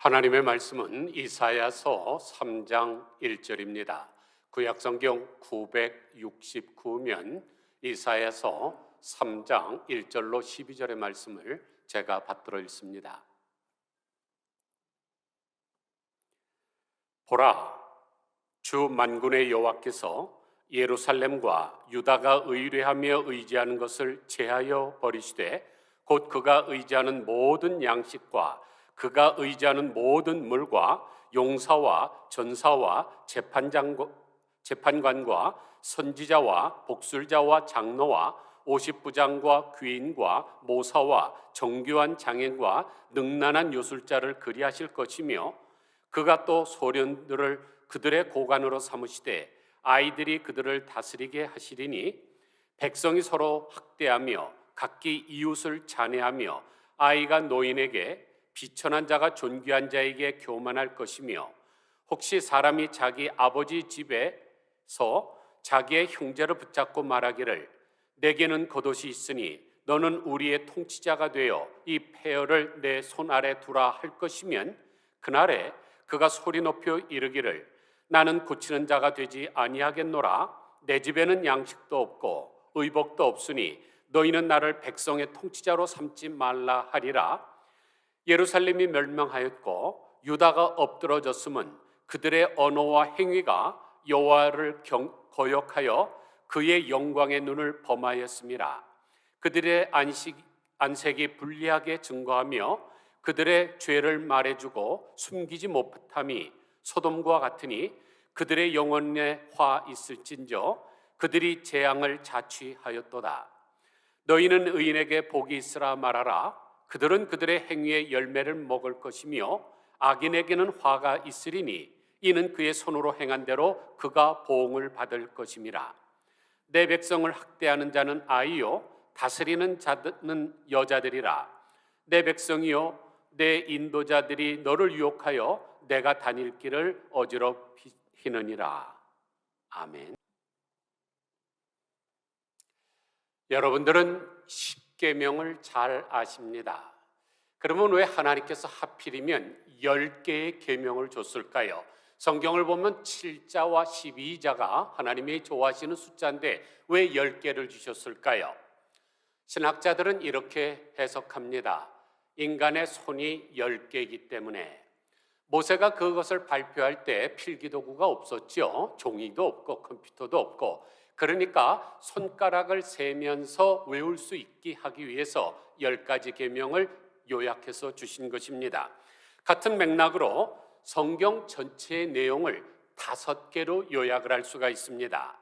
하나님의 말씀은 이사야서 3장 1절입니다. 구약성경 969면 이사야서 3장 1절로 12절의 말씀을 제가 받들어 읽습니다. 보라, 주 만군의 여호와께서 예루살렘과 유다가 의뢰하며 의지하는 것을 제하여 버리시되 곧 그가 의지하는 모든 양식과 그가 의지하는 모든 물과 용사와 전사와 재판관과 선지자와 복술자와 장로와 오십부장과 귀인과 모사와 정교한 장인과 능란한 요술자를 그리하실 것이며 그가 또 소련들을 그들의 고관으로 삼으시되 아이들이 그들을 다스리게 하시리니 백성이 서로 학대하며 각기 이웃을 잔해하며 아이가 노인에게 비천한 자가 존귀한 자에게 교만할 것이며 혹시 사람이 자기 아버지 집에서 자기의 형제를 붙잡고 말하기를 내게는 겉옷이 있으니 너는 우리의 통치자가 되어 이 폐허를 내 손 아래 두라 할 것이면 그날에 그가 소리 높여 이르기를 나는 고치는 자가 되지 아니하겠노라. 내 집에는 양식도 없고 의복도 없으니 너희는 나를 백성의 통치자로 삼지 말라 하리라. 예루살렘이 멸망하였고 유다가 엎드러졌음은 그들의 언어와 행위가 여호와를 거역하여 그의 영광의 눈을 범하였음이라. 그들의 안색이 불리하게 증거하며 그들의 죄를 말해주고 숨기지 못함이 소돔과 같으니 그들의 영혼에 화 있을진저 그들이 재앙을 자취하였도다. 너희는 의인에게 복이 있으라 말하라. 그들은 그들의 행위의 열매를 먹을 것이며 악인에게는 화가 있으리니 이는 그의 손으로 행한 대로 그가 보응을 받을 것임이라. 내 백성을 학대하는 자는 아이요 다스리는 자는 여자들이라. 내 백성이요 내 인도자들이 너를 유혹하여 내가 다닐 길을 어지럽히느니라. 아멘. 여러분들은 십계명을 잘 아십니다. 그러면 왜 하나님께서 하필이면 10개의 계명을 줬을까요? 성경을 보면 7자와 12자가 하나님이 좋아하시는 숫자인데 왜 10개를 주셨을까요? 신학자들은 이렇게 해석합니다. 인간의 손이 10개이기 때문에 모세가 그것을 발표할 때 필기도구가 없었죠. 종이도 없고 컴퓨터도 없고 그러니까 손가락을 세면서 외울 수 있게 하기 위해서 10가지 계명을 요약해서 주신 것입니다. 같은 맥락으로 성경 전체의 내용을 5개로 요약을 할 수가 있습니다.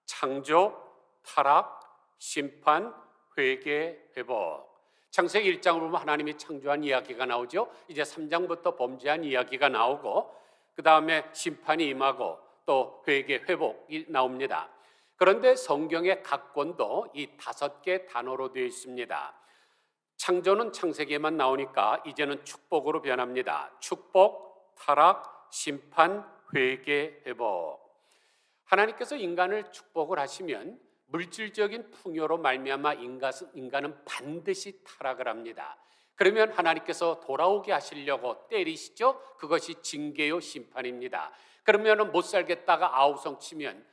창조, 타락, 심판, 회개, 회복. 창세기 1장을 보면 하나님이 창조한 이야기가 나오죠. 이제 3장부터 범죄한 이야기가 나오고 그 다음에 심판이 임하고 또 회개, 회복이 나옵니다. 그런데 성경의 각 권도 이 5개 단어로 되어 있습니다. 창조는 창세기에만 나오니까 이제는 축복으로 변합니다. 축복, 타락, 심판, 회개, 회복. 하나님께서 인간을 축복을 하시면 물질적인 풍요로 말미암아 인간은 반드시 타락을 합니다. 그러면 하나님께서 돌아오게 하시려고 때리시죠. 그것이 징계요 심판입니다. 그러면 못 살겠다가 아우성 치면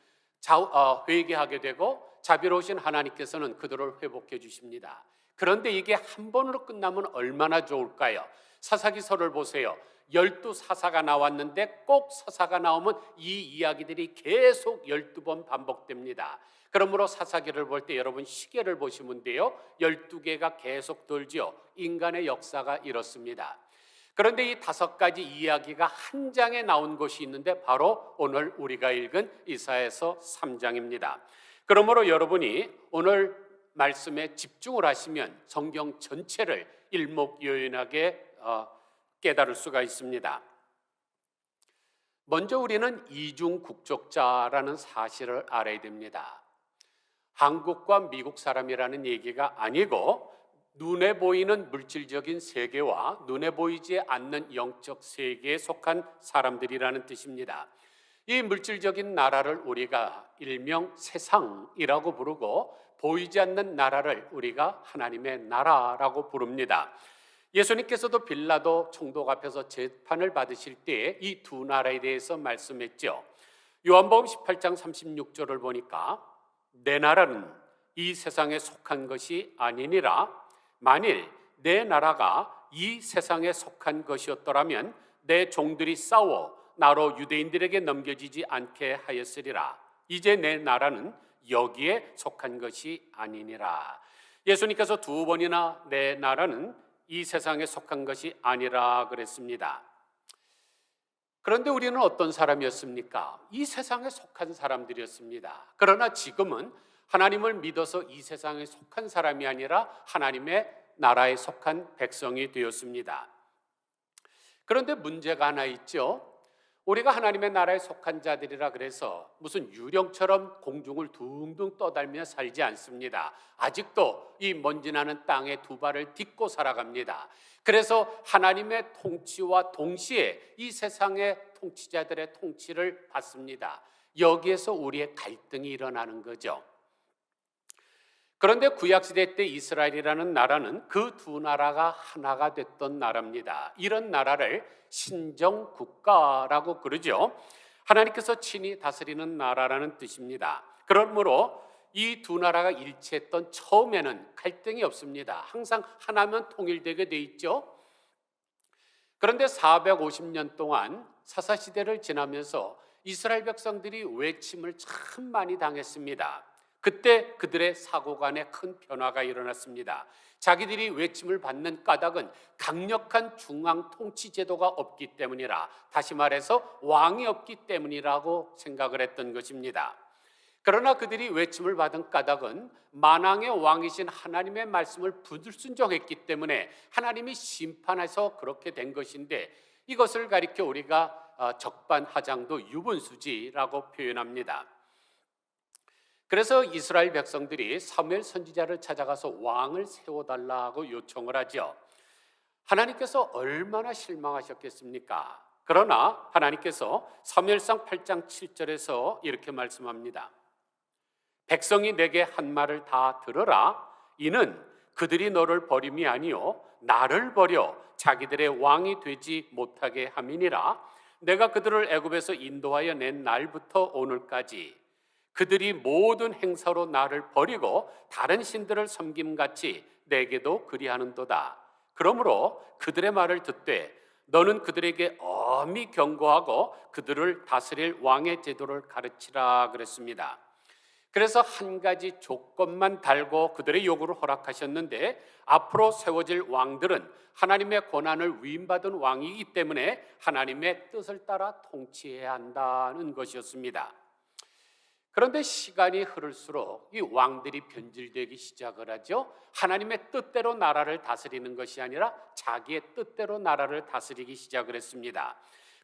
회개하게 되고 자비로우신 하나님께서는 그들을 회복해 주십니다. 그런데 이게 한 번으로 끝나면 얼마나 좋을까요? 사사기서를 보세요. 12사사가 나왔는데 꼭 사사가 나오면 이 이야기들이 계속 12번 반복됩니다. 그러므로 사사기를 볼 때 여러분 시계를 보시면 돼요. 12개가 계속 돌죠. 인간의 역사가 이렇습니다. 그런데 이 5가지 이야기가 한 장에 나온 것이 있는데 바로 오늘 우리가 읽은 이사야서 3장입니다. 그러므로 여러분이 오늘 말씀에 집중을 하시면 성경 전체를 일목요연하게 깨달을 수가 있습니다. 먼저 우리는 이중국적자라는 사실을 알아야 됩니다. 한국과 미국 사람이라는 얘기가 아니고 눈에 보이는 물질적인 세계와 눈에 보이지 않는 영적 세계에 속한 사람들이라는 뜻입니다. 이 물질적인 나라를 우리가 일명 세상이라고 부르고 보이지 않는 나라를 우리가 하나님의 나라라고 부릅니다. 예수님께서도 빌라도 총독 앞에서 재판을 받으실 때 이 두 나라에 대해서 말씀했죠. 요한복음 18장 36절을 보니까 내 나라는 이 세상에 속한 것이 아니니라. 만일 내 나라가 이 세상에 속한 것이었더라면 내 종들이 싸워 나로 유대인들에게 넘겨지지 않게 하였으리라. 이제 내 나라는 여기에 속한 것이 아니니라. 예수님께서 두 번이나 내 나라는 이 세상에 속한 것이 아니라 그랬습니다. 그런데 우리는 어떤 사람이었습니까? 이 세상에 속한 사람들이었습니다. 그러나 지금은 하나님을 믿어서 이 세상에 속한 사람이 아니라 하나님의 나라에 속한 백성이 되었습니다. 그런데 문제가 하나 있죠. 우리가 하나님의 나라에 속한 자들이라 그래서 무슨 유령처럼 공중을 둥둥 떠다니며 살지 않습니다. 아직도 이 먼지나는 땅에 두 발을 딛고 살아갑니다. 그래서 하나님의 통치와 동시에 이 세상의 통치자들의 통치를 받습니다. 여기에서 우리의 갈등이 일어나는 거죠. 그런데 구약시대 때 이스라엘이라는 나라는 그 두 나라가 하나가 됐던 나라입니다. 이런 나라를 신정국가라고 그러죠. 하나님께서 친히 다스리는 나라라는 뜻입니다. 그러므로 이 두 나라가 일치했던 처음에는 갈등이 없습니다. 항상 하나면 통일되게 돼 있죠. 그런데 450년 동안 사사시대를 지나면서 이스라엘 백성들이 외침을 참 많이 당했습니다. 그때 그들의 사고관에 큰 변화가 일어났습니다. 자기들이 외침을 받는 까닭은 강력한 중앙 통치 제도가 없기 때문이라, 다시 말해서 왕이 없기 때문이라고 생각을 했던 것입니다. 그러나 그들이 외침을 받은 까닭은 만왕의 왕이신 하나님의 말씀을 불순종했기 때문에 하나님이 심판해서 그렇게 된 것인데, 이것을 가리켜 우리가 적반하장도 유분수지라고 표현합니다. 그래서 이스라엘 백성들이 사무엘 선지자를 찾아가서 왕을 세워달라고 요청을 하죠. 하나님께서 얼마나 실망하셨겠습니까? 그러나 하나님께서 사무엘상 8장 7절에서 이렇게 말씀합니다. 백성이 내게 한 말을 다 들어라. 이는 그들이 너를 버림이 아니요 나를 버려 자기들의 왕이 되지 못하게 함이니라. 내가 그들을 애굽에서 인도하여 낸 날부터 오늘까지 그들이 모든 행사로 나를 버리고 다른 신들을 섬김같이 내게도 그리하는도다. 그러므로 그들의 말을 듣되 너는 그들에게 엄히 경고하고 그들을 다스릴 왕의 제도를 가르치라 그랬습니다. 그래서 한 가지 조건만 달고 그들의 요구를 허락하셨는데, 앞으로 세워질 왕들은 하나님의 권한을 위임받은 왕이기 때문에 하나님의 뜻을 따라 통치해야 한다는 것이었습니다. 그런데 시간이 흐를수록 이 왕들이 변질되기 시작을 하죠. 하나님의 뜻대로 나라를 다스리는 것이 아니라 자기의 뜻대로 나라를 다스리기 시작을 했습니다.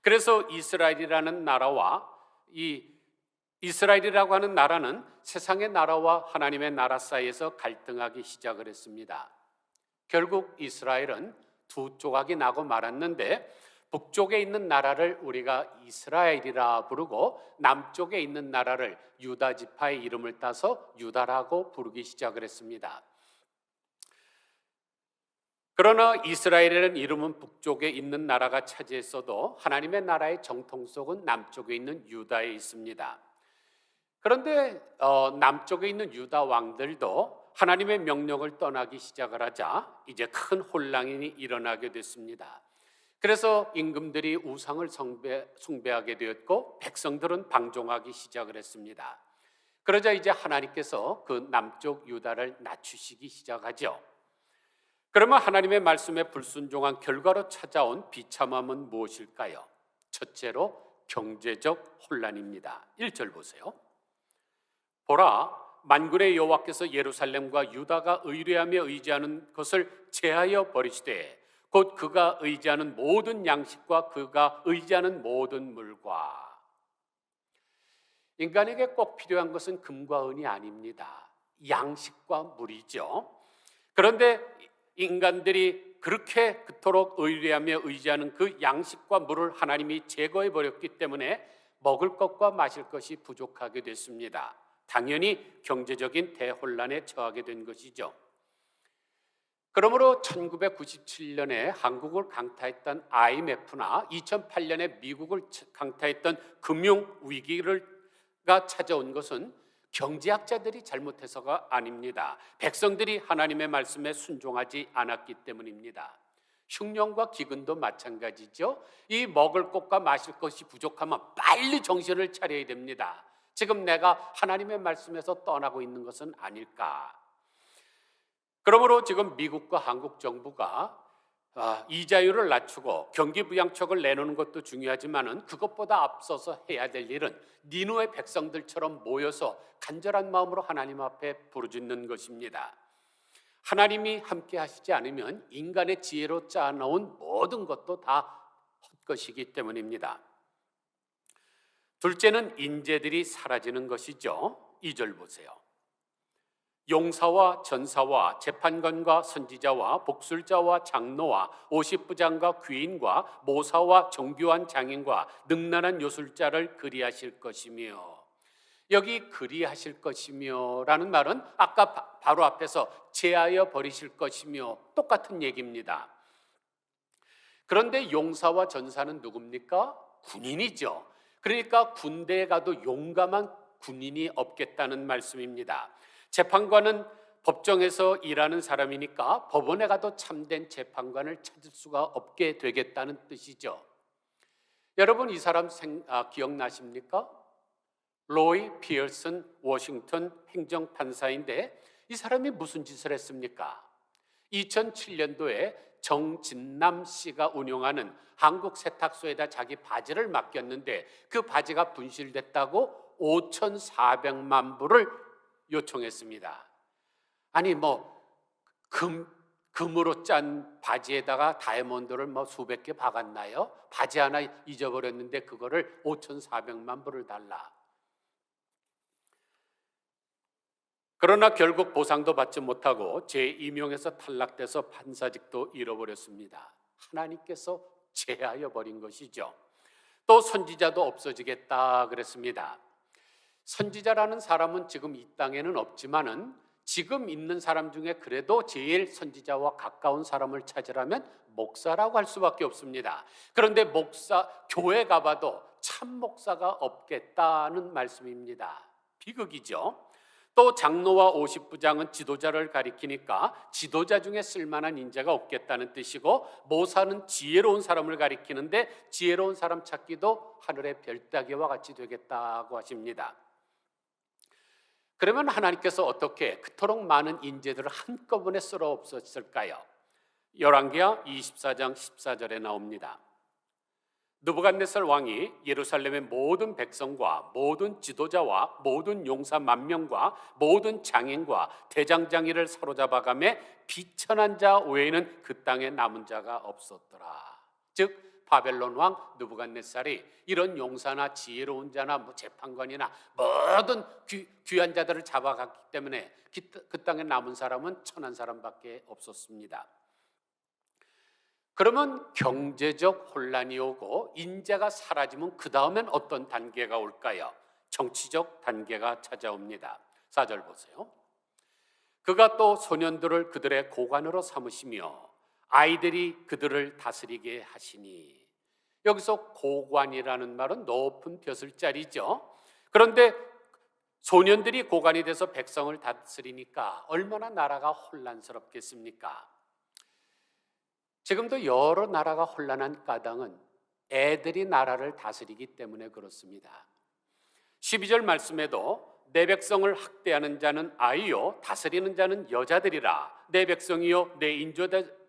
그래서 이스라엘이라는 나라와 이스라엘이라고 하는 나라는 세상의 나라와 하나님의 나라 사이에서 갈등하기 시작을 했습니다. 결국 이스라엘은 두 조각이 나고 말았는데, 북쪽에 있는 나라를 우리가 이스라엘이라 부르고 남쪽에 있는 나라를 유다 지파의 이름을 따서 유다라고 부르기 시작을 했습니다. 그러나 이스라엘이라는 이름은 북쪽에 있는 나라가 차지했어도 하나님의 나라의 정통성은 남쪽에 있는 유다에 있습니다. 그런데 남쪽에 있는 유다 왕들도 하나님의 명령을 떠나기 시작을 하자 이제 큰 혼란이 일어나게 됐습니다. 그래서 임금들이 우상을 숭배하게 되었고 백성들은 방종하기 시작을 했습니다. 그러자 이제 하나님께서 그 남쪽 유다를 낮추시기 시작하죠. 그러면 하나님의 말씀에 불순종한 결과로 찾아온 비참함은 무엇일까요? 첫째로 경제적 혼란입니다. 1절 보세요. 보라, 만군의 여호와께서 예루살렘과 유다가 의뢰하며 의지하는 것을 제하여 버리시되 곧 그가 의지하는 모든 양식과 그가 의지하는 모든 물과. 인간에게 꼭 필요한 것은 금과 은이 아닙니다. 양식과 물이죠. 그런데 인간들이 그렇게 그토록 의뢰하며 의지하는 그 양식과 물을 하나님이 제거해 버렸기 때문에 먹을 것과 마실 것이 부족하게 됐습니다. 당연히 경제적인 대혼란에 처하게 된 것이죠. 그러므로 1997년에 한국을 강타했던 IMF나 2008년에 미국을 강타했던 금융위기가 찾아온 것은 경제학자들이 잘못해서가 아닙니다. 백성들이 하나님의 말씀에 순종하지 않았기 때문입니다. 흉년과 기근도 마찬가지죠. 이 먹을 것과 마실 것이 부족하면 빨리 정신을 차려야 됩니다. 지금 내가 하나님의 말씀에서 떠나고 있는 것은 아닐까. 그러므로 지금 미국과 한국 정부가 이자율을 낮추고 경기부양책을 내놓는 것도 중요하지만은 그것보다 앞서서 해야 될 일은 니누의 백성들처럼 모여서 간절한 마음으로 하나님 앞에 부르짖는 것입니다. 하나님이 함께 하시지 않으면 인간의 지혜로 짜놓은 모든 것도 다 헛것이기 때문입니다. 둘째는 인재들이 사라지는 것이죠. 2절 보세요. 용사와 전사와 재판관과 선지자와 복술자와 장로와 오십부장과 귀인과 모사와 정교한 장인과 능란한 요술자를 그리하실 것이며, 여기 그리하실 것이며 라는 말은 아까 바로 앞에서 제하여 버리실 것이며 똑같은 얘기입니다. 그런데 용사와 전사는 누굽니까? 군인이죠. 그러니까 군대에 가도 용감한 군인이 없겠다는 말씀입니다. 재판관은 법정에서 일하는 사람이니까 법원에 가도 참된 재판관을 찾을 수가 없게 되겠다는 뜻이죠. 여러분 이 사람 기억나십니까? 로이 피어슨 워싱턴 행정판사인데 이 사람이 무슨 짓을 했습니까? 2007년도에 정진남 씨가 운영하는 한국 세탁소에다 자기 바지를 맡겼는데 그 바지가 분실됐다고 5,400만 불을 요청했습니다. 아니 금으로 짠 바지에다가 다이아몬드를 수백 개 박았나요? 바지 하나 잊어버렸는데 그거를 5,400만 불을 달라. 그러나 결국 보상도 받지 못하고 재임용에서 탈락돼서 판사직도 잃어버렸습니다. 하나님께서 제하여 버린 것이죠. 또 선지자도 없어지겠다 그랬습니다. 선지자라는 사람은 지금 이 땅에는 없지만은 지금 있는 사람 중에 그래도 제일 선지자와 가까운 사람을 찾으라면 목사라고 할 수밖에 없습니다. 그런데 교회 가봐도 참 목사가 없겠다는 말씀입니다. 비극이죠. 또 장로와 오십부장은 지도자를 가리키니까 지도자 중에 쓸만한 인재가 없겠다는 뜻이고, 모사는 지혜로운 사람을 가리키는데 지혜로운 사람 찾기도 하늘의 별 따기와 같이 되겠다고 하십니다. 그러면 하나님께서 어떻게 그토록 많은 인재들을 한꺼번에 쓸어 없었을까요? 열왕기하 24장 14절에 나옵니다. 느부갓네살 왕이 예루살렘의 모든 백성과 모든 지도자와 모든 용사 10,000명과 모든 장인과 대장장이를 사로잡아가매 비천한 자 외에는 그 땅에 남은 자가 없었더라. 즉 바벨론 왕 느부갓네살이 이런 용사나 지혜로운 자나 재판관이나 모든 귀한 자들을 잡아갔기 때문에 그 땅에 남은 사람은 천한 사람밖에 없었습니다. 그러면 경제적 혼란이 오고 인재가 사라지면 그 다음엔 어떤 단계가 올까요? 정치적 단계가 찾아옵니다. 4절 보세요. 그가 또 소년들을 그들의 고관으로 삼으시며 아이들이 그들을 다스리게 하시니. 여기서 고관이라는 말은 높은 벼슬자리죠. 그런데 소년들이 고관이 돼서 백성을 다스리니까 얼마나 나라가 혼란스럽겠습니까? 지금도 여러 나라가 혼란한 까닭은 애들이 나라를 다스리기 때문에 그렇습니다. 12절 말씀에도 내 백성을 학대하는 자는 아이요 다스리는 자는 여자들이라. 내 백성이요 내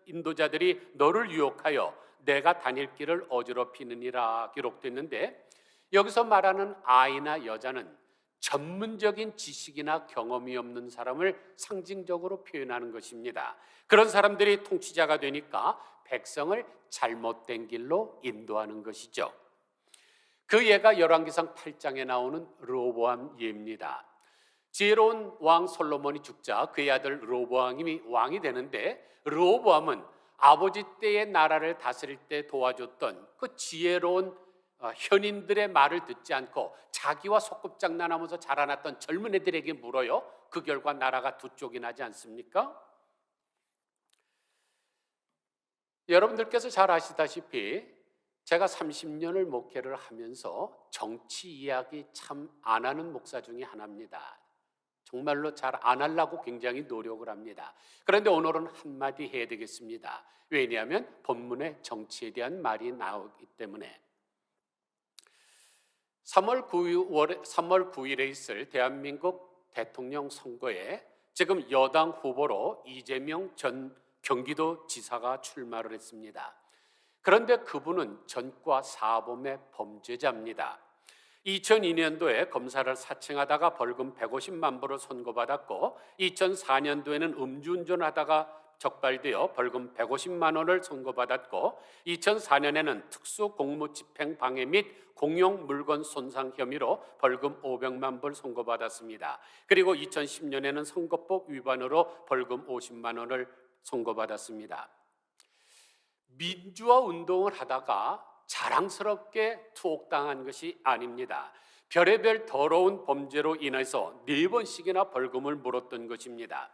인도자들이 너를 유혹하여 내가 다닐 길을 어지럽히느니라 기록됐는데, 여기서 말하는 아이나 여자는 전문적인 지식이나 경험이 없는 사람을 상징적으로 표현하는 것입니다. 그런 사람들이 통치자가 되니까 백성을 잘못된 길로 인도하는 것이죠. 그 예가 열왕기상 8장에 나오는 르호보암 예입니다. 지혜로운 왕 솔로몬이 죽자 그의 아들 르호보암이 왕이 되는데, 르호보암은 아버지 때의 나라를 다스릴 때 도와줬던 그 지혜로운 현인들의 말을 듣지 않고 자기와 소꿉장난하면서 자라났던 젊은 애들에게 물어요. 그 결과 나라가 두 쪽이 나지 않습니까? 여러분들께서 잘 아시다시피 제가 30년을 목회를 하면서 정치 이야기 참 안 하는 목사 중에 하나입니다. 정말로 잘 안 하려고 굉장히 노력을 합니다. 그런데 오늘은 한마디 해야 되겠습니다. 왜냐하면 본문에 정치에 대한 말이 나오기 때문에. 3월 9일에 있을 대한민국 대통령 선거에 지금 여당 후보로 이재명 전 경기도지사가 출마를 했습니다. 그런데 그분은 전과 사범의 범죄자입니다. 2002년도에 검사를 사칭하다가 벌금 150만 불을 선고받았고 2004년도에는 음주운전하다가 적발되어 벌금 150만 원을 선고받았고 2004년에는 특수공무집행방해 및 공용 물건 손상 혐의로 벌금 500만 불 선고받았습니다. 그리고 2010년에는 선거법 위반으로 벌금 50만 원을 선고받았습니다. 민주화 운동을 하다가 자랑스럽게 투옥당한 것이 아닙니다. 별의별 더러운 범죄로 인해서 4번씩이나 벌금을 물었던 것입니다.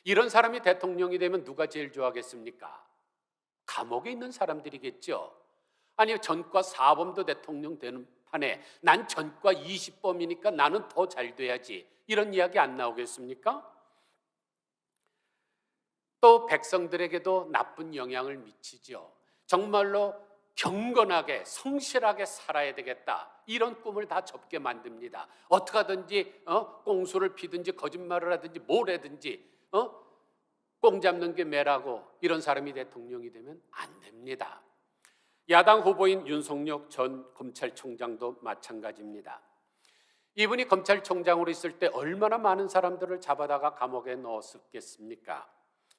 이런 사람이 대통령이 되면 누가 제일 좋아하겠습니까? 감옥에 있는 사람들이겠죠. 아니, 전과 4범도 대통령 되는 판에 난 전과 20범이니까 나는 더 잘 돼야지, 이런 이야기 안 나오겠습니까? 또 백성들에게도 나쁜 영향을 미치죠. 정말로 경건하게 성실하게 살아야 되겠다, 이런 꿈을 다 접게 만듭니다. 어떻게 하든지 꽁수를 피든지 거짓말을 하든지 뭘 하든지 꽁 잡는 게 매라고, 이런 사람이 대통령이 되면 안 됩니다. 야당 후보인 윤석열 전 검찰총장도 마찬가지입니다. 이분이 검찰총장으로 있을 때 얼마나 많은 사람들을 잡아다가 감옥에 넣었겠습니까?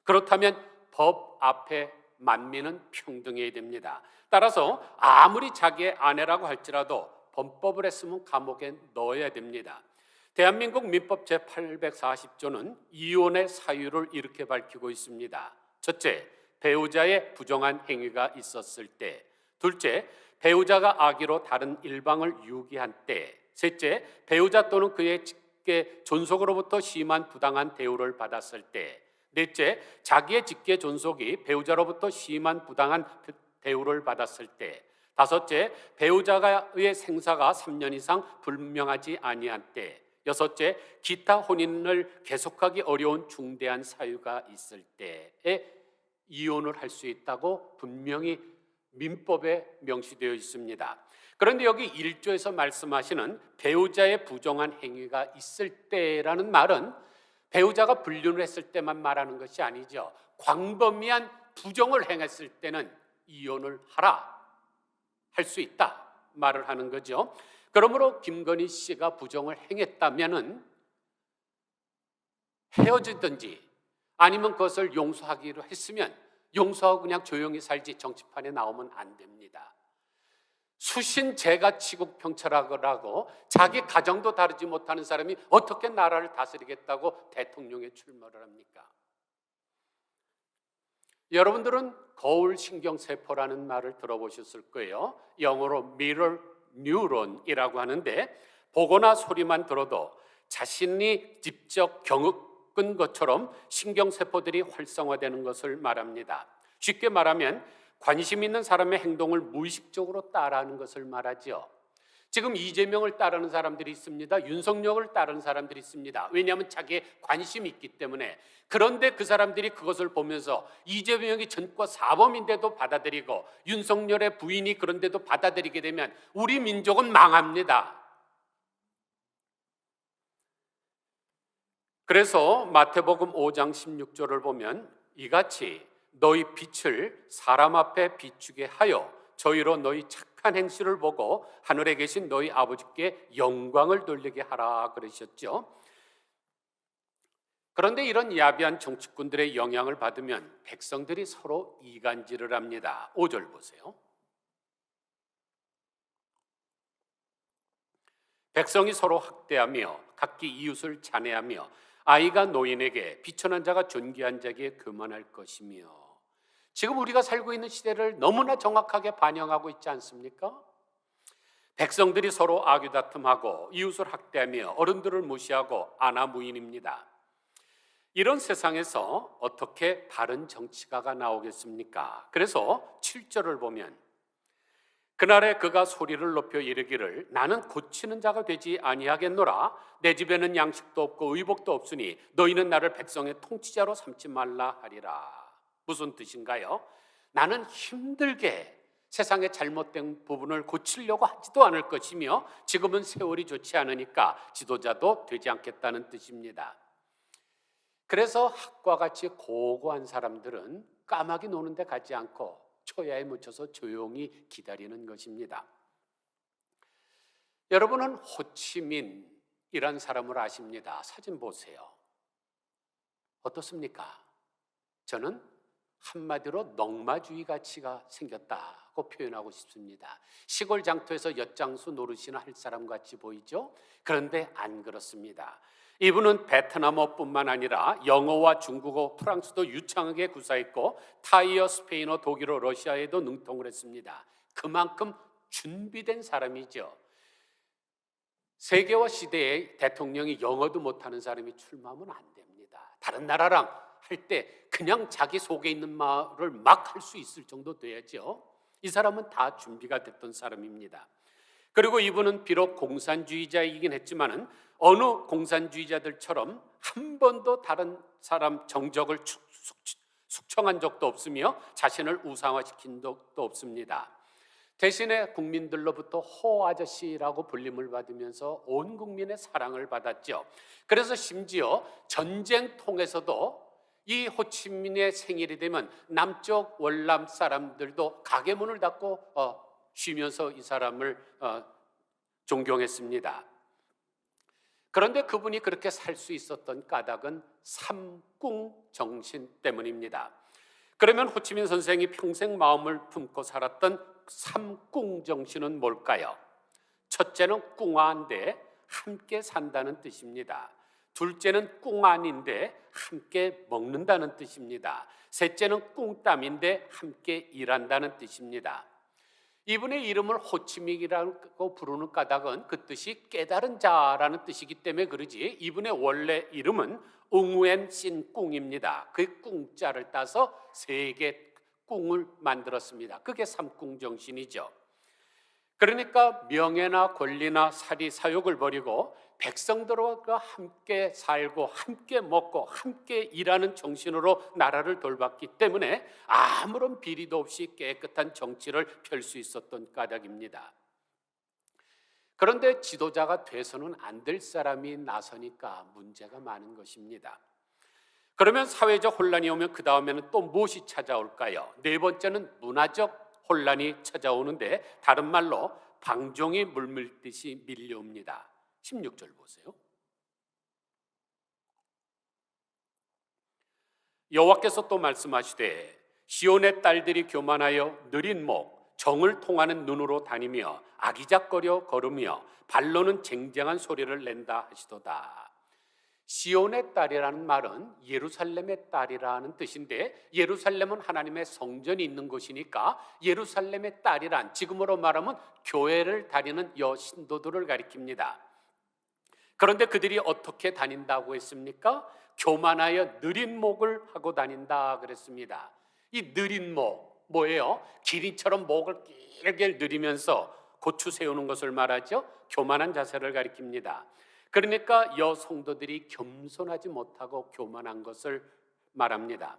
그렇다면 법 앞에 만민은 평등해야 됩니다. 따라서 아무리 자기의 아내라고 할지라도 범법을 했으면 감옥에 넣어야 됩니다. 대한민국 민법 제840조는 이혼의 사유를 이렇게 밝히고 있습니다. 첫째, 배우자의 부정한 행위가 있었을 때. 둘째, 배우자가 악의로 다른 일방을 유기한 때. 셋째, 배우자 또는 그의 직계 존속으로부터 심한 부당한 대우를 받았을 때. 넷째, 자기의 직계 존속이 배우자로부터 심한 부당한 대우를 받았을 때. 다섯째, 배우자의 생사가 3년 이상 불명하지 아니한 때. 여섯째, 기타 혼인을 계속하기 어려운 중대한 사유가 있을 때에 이혼을 할 수 있다고 분명히 민법에 명시되어 있습니다. 그런데 여기 1조에서 말씀하시는 배우자의 부정한 행위가 있을 때라는 말은 배우자가 불륜을 했을 때만 말하는 것이 아니죠. 광범위한 부정을 행했을 때는 이혼을 하라, 할 수 있다 말을 하는 거죠. 그러므로 김건희 씨가 부정을 행했다면은 헤어지든지 아니면 그것을 용서하기로 했으면 용서하고 그냥 조용히 살지, 정치판에 나오면 안 됩니다. 수신 제가 치국 평철하고 자기 가정도 다루지 못하는 사람이 어떻게 나라를 다스리겠다고 대통령에 출마를 합니까? 여러분들은 거울 신경세포라는 말을 들어보셨을 거예요. 영어로 mirror neuron이라고 하는데, 보거나 소리만 들어도 자신이 직접 겪은 것처럼 신경세포들이 활성화되는 것을 말합니다. 쉽게 말하면 관심 있는 사람의 행동을 무의식적으로 따라하는 것을 말하죠. 지금 이재명을 따르는 사람들이 있습니다. 윤석열을 따르는 사람들이 있습니다. 왜냐하면 자기의 관심이 있기 때문에. 그런데 그 사람들이 그것을 보면서 이재명이 전과 사범인데도 받아들이고 윤석열의 부인이 그런데도 받아들이게 되면 우리 민족은 망합니다. 그래서 마태복음 5장 16절을 보면 이같이 너희 빛을 사람 앞에 비추게 하여 저희로 너희 착한 행실을 보고 하늘에 계신 너희 아버지께 영광을 돌리게 하라 그러셨죠. 그런데 이런 야비한 정치꾼들의 영향을 받으면 백성들이 서로 이간질을 합니다. 5절 보세요. 백성이 서로 학대하며 각기 이웃을 잔해하며 아이가 노인에게 비천한 자가 존귀한 자에게 교만할 것이며. 지금 우리가 살고 있는 시대를 너무나 정확하게 반영하고 있지 않습니까? 백성들이 서로 악유다툼하고 이웃을 학대하며 어른들을 무시하고 아나무인입니다. 이런 세상에서 어떻게 바른 정치가가 나오겠습니까? 그래서 7절을 보면 그날에 그가 소리를 높여 이르기를 나는 고치는 자가 되지 아니하겠노라. 내 집에는 양식도 없고 의복도 없으니 너희는 나를 백성의 통치자로 삼지 말라 하리라. 무슨 뜻인가요? 나는 힘들게 세상의 잘못된 부분을 고치려고 하지도 않을 것이며 지금은 세월이 좋지 않으니까 지도자도 되지 않겠다는 뜻입니다. 그래서 학과 같이 고고한 사람들은 까마귀 노는 데 가지 않고 초야에 묻혀서 조용히 기다리는 것입니다. 여러분은 호치민이란 사람을 아십니다. 사진 보세요. 어떻습니까? 저는 한마디로 넉마주의 가치가 생겼다고 표현하고 싶습니다. 시골 장터에서 엿장수 노릇이나 할 사람 같이 보이죠? 그런데 안 그렇습니다. 이분은 베트남어뿐만 아니라 영어와 중국어, 프랑스도 유창하게 구사했고 타이어, 스페인어, 독일어, 러시아에도 능통을 했습니다. 그만큼 준비된 사람이죠. 세계화 시대에 대통령이 영어도 못하는 사람이 출마하면 안 됩니다. 다른 나라랑 할 때 그냥 자기 속에 있는 말을 막 할 수 있을 정도 돼야죠. 이 사람은 다 준비가 됐던 사람입니다. 그리고 이분은 비록 공산주의자이긴 했지만은 어느 공산주의자들처럼 한 번도 다른 사람 정적을 숙청한 적도 없으며 자신을 우상화시킨 적도 없습니다. 대신에 국민들로부터 호 아저씨라고 불림을 받으면서 온 국민의 사랑을 받았죠. 그래서 심지어 전쟁통에서도 이 호치민의 생일이 되면 남쪽 월남 사람들도 가게 문을 닫고 쉬면서 이 사람을 존경했습니다. 그런데 그분이 그렇게 살 수 있었던 까닭은 삼궁 정신 때문입니다. 그러면 호치민 선생이 평생 마음을 품고 살았던 삼궁 정신은 뭘까요? 첫째는 꿍아인데 함께 산다는 뜻입니다. 둘째는 꿍안인데 함께 먹는다는 뜻입니다. 셋째는 꿍땀인데 함께 일한다는 뜻입니다. 이분의 이름을 호치민이라고 부르는 까닭은 그 뜻이 깨달은 자라는 뜻이기 때문에 그러지 이분의 원래 이름은 웅웬 씬꿍입니다. 그 꿍자를 따서 세 개 꿍을 만들었습니다. 그게 삼궁 정신이죠. 그러니까 명예나 권리나 사리 사욕을 버리고 백성들과 함께 살고 함께 먹고 함께 일하는 정신으로 나라를 돌봤기 때문에 아무런 비리도 없이 깨끗한 정치를 펼 수 있었던 까닭입니다. 그런데 지도자가 돼서는 안 될 사람이 나서니까 문제가 많은 것입니다. 그러면 사회적 혼란이 오면 그 다음에는 또 무엇이 찾아올까요? 네 번째는 문화적 혼란이 찾아오는데 다른 말로 방종이 물밀듯이 밀려옵니다. 16절 보세요. 여호와께서 또 말씀하시되 시온의 딸들이 교만하여 느린 목 정을 통하는 눈으로 다니며 아기작거려 걸으며 발로는 쟁쟁한 소리를 낸다 하시도다. 시온의 딸이라는 말은 예루살렘의 딸이라는 뜻인데 예루살렘은 하나님의 성전이 있는 곳이니까 예루살렘의 딸이란 지금으로 말하면 교회를 다니는 여신도들을 가리킵니다. 그런데 그들이 어떻게 다닌다고 했습니까? 교만하여 느린 목을 하고 다닌다 그랬습니다. 이 느린 목 뭐예요? 기린처럼 목을 길게 늘리면서 고추 세우는 것을 말하죠. 교만한 자세를 가리킵니다. 그러니까 여성도들이 겸손하지 못하고 교만한 것을 말합니다.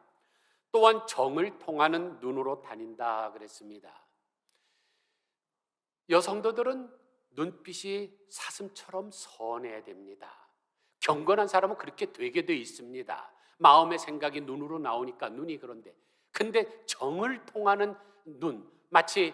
또한 정을 통하는 눈으로 다닌다 그랬습니다. 여성도들은 눈빛이 사슴처럼 선해야 됩니다. 경건한 사람은 그렇게 되게 돼 있습니다. 마음의 생각이 눈으로 나오니까 눈이 그런데 근데 정을 통하는 눈 마치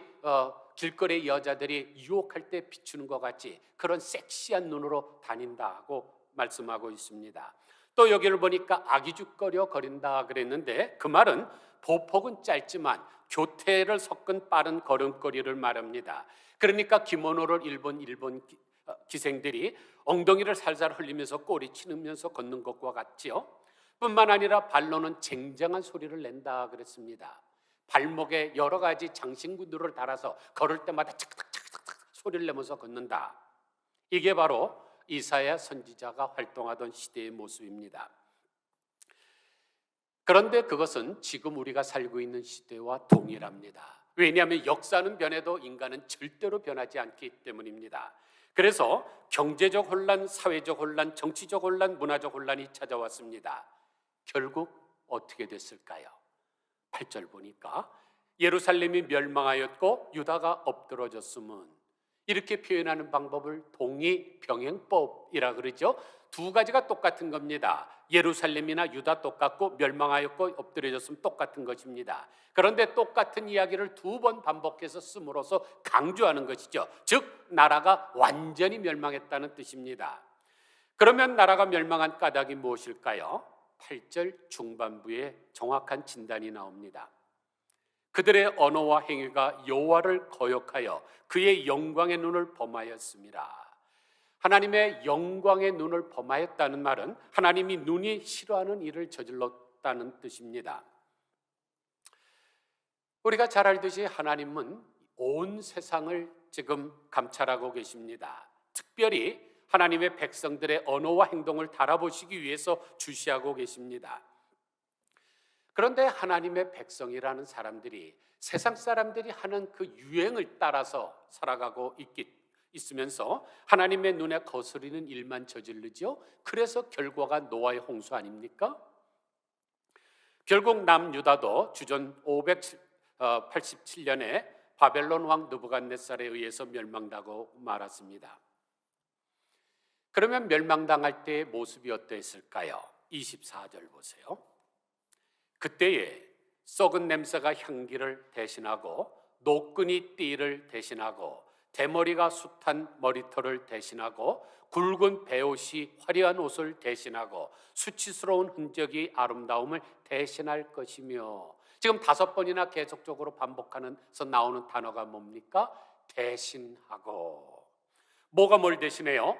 길거리 여자들이 유혹할 때 비추는 것 같이 그런 섹시한 눈으로 다닌다고 말씀하고 있습니다. 또 여기를 보니까 아기죽거려 거린다 그랬는데 그 말은 보폭은 짧지만 교태를 섞은 빠른 걸음걸이를 말합니다. 그러니까 기모노를 일본 기생들이 엉덩이를 살살 흘리면서 꼬리 치면서 걷는 것과 같지요. 뿐만 아니라 발로는 쟁쟁한 소리를 낸다 그랬습니다. 발목에 여러 가지 장신구들을 달아서 걸을 때마다 착착착착 소리를 내면서 걷는다. 이게 바로 이사야 선지자가 활동하던 시대의 모습입니다. 그런데 그것은 지금 우리가 살고 있는 시대와 동일합니다. 왜냐하면 역사는 변해도 인간은 절대로 변하지 않기 때문입니다. 그래서 경제적 혼란, 사회적 혼란, 정치적 혼란, 문화적 혼란이 찾아왔습니다. 결국 어떻게 됐을까요? 8절 보니까 예루살렘이 멸망하였고 유다가 엎드러졌음은, 이렇게 표현하는 방법을 동의병행법이라 그러죠. 두 가지가 똑같은 겁니다. 예루살렘이나 유다 똑같고 멸망하였고 엎드려졌으면 똑같은 것입니다. 그런데 똑같은 이야기를 두 번 반복해서 씀으로써 강조하는 것이죠. 즉 나라가 완전히 멸망했다는 뜻입니다. 그러면 나라가 멸망한 까닭이 무엇일까요? 8절 중반부에 정확한 진단이 나옵니다. 그들의 언어와 행위가 여호와를 거역하여 그의 영광의 눈을 범하였습니다. 하나님의 영광의 눈을 범하였다는 말은 하나님이 눈이 싫어하는 일을 저질렀다는 뜻입니다. 우리가 잘 알듯이 하나님은 온 세상을 지금 감찰하고 계십니다. 특별히 하나님의 백성들의 언어와 행동을 달아보시기 위해서 주시하고 계십니다. 그런데 하나님의 백성이라는 사람들이 세상 사람들이 하는 그 유행을 따라서 살아가고 있으면서 하나님의 눈에 거스리는 일만 저지르죠. 그래서 결과가 노아의 홍수 아닙니까? 결국 남유다도 주전 587년에 바벨론 왕 느부갓네살에 의해서 멸망당하고 말았습니다. 그러면 멸망당할 때의 모습이 어떠했을까요? 24절 보세요. 그때에 썩은 냄새가 향기를 대신하고 노끈이 띠를 대신하고 대머리가 숱한 머리털을 대신하고 굵은 베옷이 화려한 옷을 대신하고 수치스러운 흔적이 아름다움을 대신할 것이며, 지금 5번이나 계속적으로 반복하면서 나오는 단어가 뭡니까? 대신하고. 뭐가 뭘 대신해요?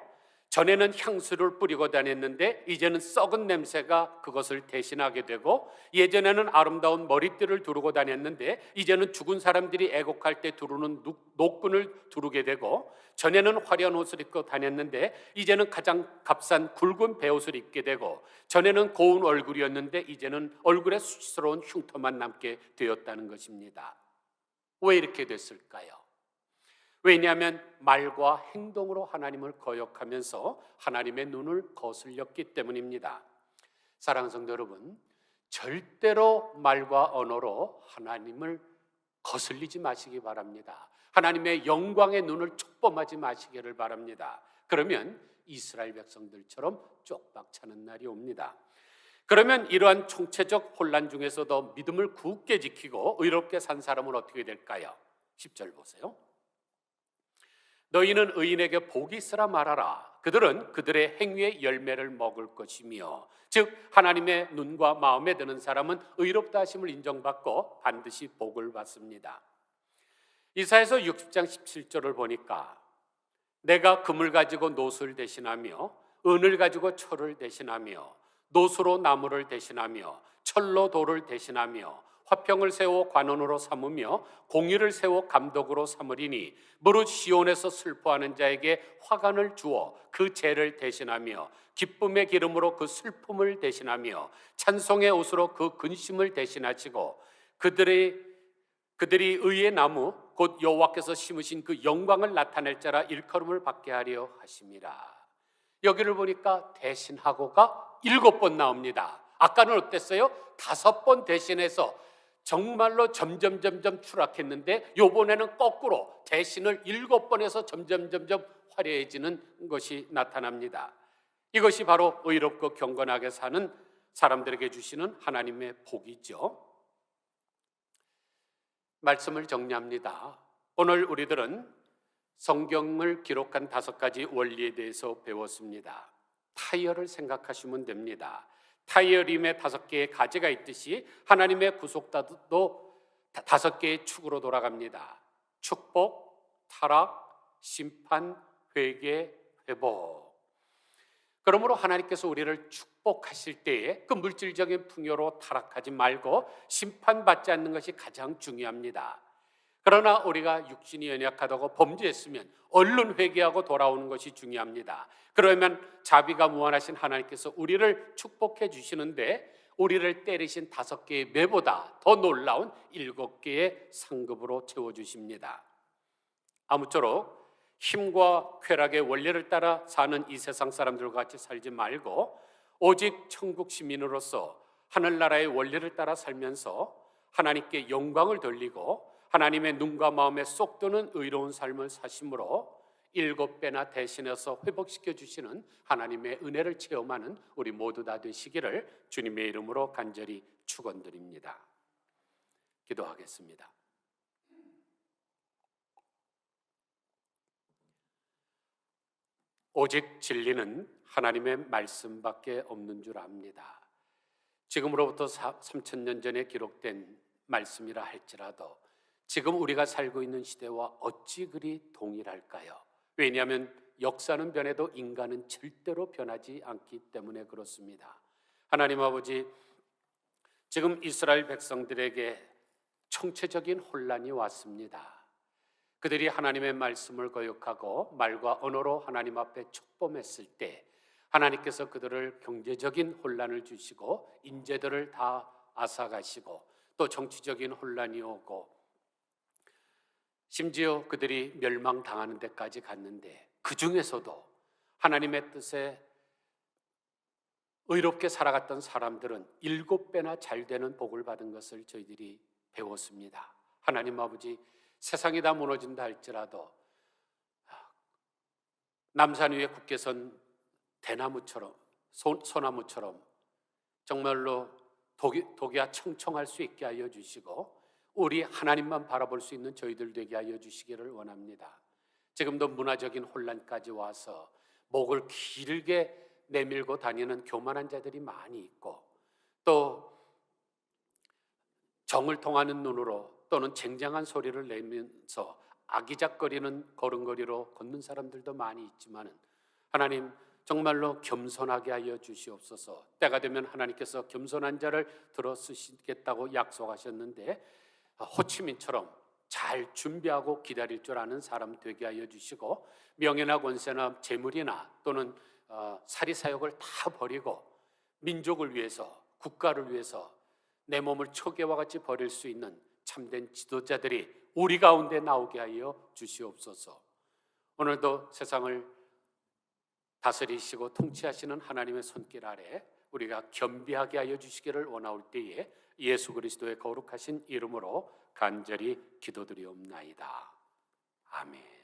전에는 향수를 뿌리고 다녔는데 이제는 썩은 냄새가 그것을 대신하게 되고, 예전에는 아름다운 머리띠를 두르고 다녔는데 이제는 죽은 사람들이 애곡할 때 두르는 노끈을 두르게 되고, 전에는 화려한 옷을 입고 다녔는데 이제는 가장 값싼 굵은 베옷을 입게 되고, 전에는 고운 얼굴이었는데 이제는 얼굴에 수치스러운 흉터만 남게 되었다는 것입니다. 왜 이렇게 됐을까요? 왜냐하면 말과 행동으로 하나님을 거역하면서 하나님의 눈을 거슬렸기 때문입니다. 사랑하는 성도 여러분, 절대로 말과 언어로 하나님을 거슬리지 마시기 바랍니다. 하나님의 영광의 눈을 촉범하지 마시기를 바랍니다. 그러면 이스라엘 백성들처럼 쪽박 차는 날이 옵니다. 그러면 이러한 총체적 혼란 중에서도 믿음을 굳게 지키고 의롭게 산 사람은 어떻게 될까요? 10절 보세요. 너희는 의인에게 복이 있으라 말하라. 그들은 그들의 행위의 열매를 먹을 것이며, 즉 하나님의 눈과 마음에 드는 사람은 의롭다 하심을 인정받고 반드시 복을 받습니다. 이사야서 60장 17절을 보니까 내가 금을 가지고 노수를 대신하며 은을 가지고 철을 대신하며 노수로 나무를 대신하며 철로 돌을 대신하며 화평을 세워 관원으로 삼으며 공의를 세워 감독으로 삼으리니 무릇 시온에서 슬퍼하는 자에게 화관을 주어 그 죄를 대신하며 기쁨의 기름으로 그 슬픔을 대신하며 찬송의 옷으로 그 근심을 대신하시고 그들이 의의 나무 곧 여호와께서 심으신 그 영광을 나타낼 자라 일컬음을 받게 하려 하심이라. 여기를 보니까 대신하고가 7번 나옵니다. 아까는 어땠어요? 5번 대신해서 정말로 점점 추락했는데 요번에는 거꾸로 대신을 7번에서 점점 화려해지는 것이 나타납니다. 이것이 바로 의롭고 경건하게 사는 사람들에게 주시는 하나님의 복이죠. 말씀을 정리합니다. 오늘 우리들은 성경을 기록한 5가지 원리에 대해서 배웠습니다. 타이어를 생각하시면 됩니다. 타이어림에 5개의 가지가 있듯이 하나님의 구속도 5개의 축으로 돌아갑니다. 축복, 타락, 심판, 회개, 회복. 그러므로 하나님께서 우리를 축복하실 때에 그 물질적인 풍요로 타락하지 말고 심판받지 않는 것이 가장 중요합니다. 그러나 우리가 육신이 연약하다고 범죄했으면 얼른 회개하고 돌아오는 것이 중요합니다. 그러면 자비가 무한하신 하나님께서 우리를 축복해 주시는데 우리를 때리신 5개의 매보다 더 놀라운 7개의 상급으로 채워주십니다. 아무쪼록 힘과 쾌락의 원리를 따라 사는 이 세상 사람들과 같이 살지 말고 오직 천국 시민으로서 하늘나라의 원리를 따라 살면서 하나님께 영광을 돌리고 하나님의 눈과 마음에 쏙 드는 의로운 삶을 사심으로 7배나 대신해서 회복시켜 주시는 하나님의 은혜를 체험하는 우리 모두 다 되시기를 주님의 이름으로 간절히 축원드립니다. 기도하겠습니다. 오직 진리는 하나님의 말씀밖에 없는 줄 압니다. 지금으로부터 3000년 전에 기록된 말씀이라 할지라도 지금 우리가 살고 있는 시대와 어찌 그리 동일할까요? 왜냐하면 역사는 변해도 인간은 절대로 변하지 않기 때문에 그렇습니다. 하나님 아버지, 지금 이스라엘 백성들에게 총체적인 혼란이 왔습니다. 그들이 하나님의 말씀을 거역하고 말과 언어로 하나님 앞에 촉범했을 때 하나님께서 그들을 경제적인 혼란을 주시고 인재들을 다 앗아가시고 또 정치적인 혼란이 오고 심지어 그들이 멸망당하는 데까지 갔는데 그 중에서도 하나님의 뜻에 의롭게 살아갔던 사람들은 7배나 잘 되는 복을 받은 것을 저희들이 배웠습니다. 하나님 아버지, 세상이 다 무너진다 할지라도 남산 위에 굳게 선 대나무처럼 소나무처럼 정말로 독이야 청청할 수 있게 하여 주시고 우리 하나님만 바라볼 수 있는 저희들 되게 하여 주시기를 원합니다. 지금도 문화적인 혼란까지 와서 목을 길게 내밀고 다니는 교만한 자들이 많이 있고 또 정을 통하는 눈으로 또는 쟁쟁한 소리를 내면서 아기작거리는 걸음걸이로 걷는 사람들도 많이 있지만 하나님 정말로 겸손하게 하여 주시옵소서. 때가 되면 하나님께서 겸손한 자를 들어 쓰시겠다고 약속하셨는데 호치민처럼 잘 준비하고 기다릴 줄 아는 사람 되게 하여 주시고 명예나 권세나 재물이나 또는 사리사욕을 다 버리고 민족을 위해서 국가를 위해서 내 몸을 초계와 같이 버릴 수 있는 참된 지도자들이 우리 가운데 나오게 하여 주시옵소서. 오늘도 세상을 다스리시고 통치하시는 하나님의 손길 아래 우리가 겸비하게 하여 주시기를 원하올 때에 예수 그리스도의 거룩하신 이름으로 간절히 기도드리옵나이다. 아멘.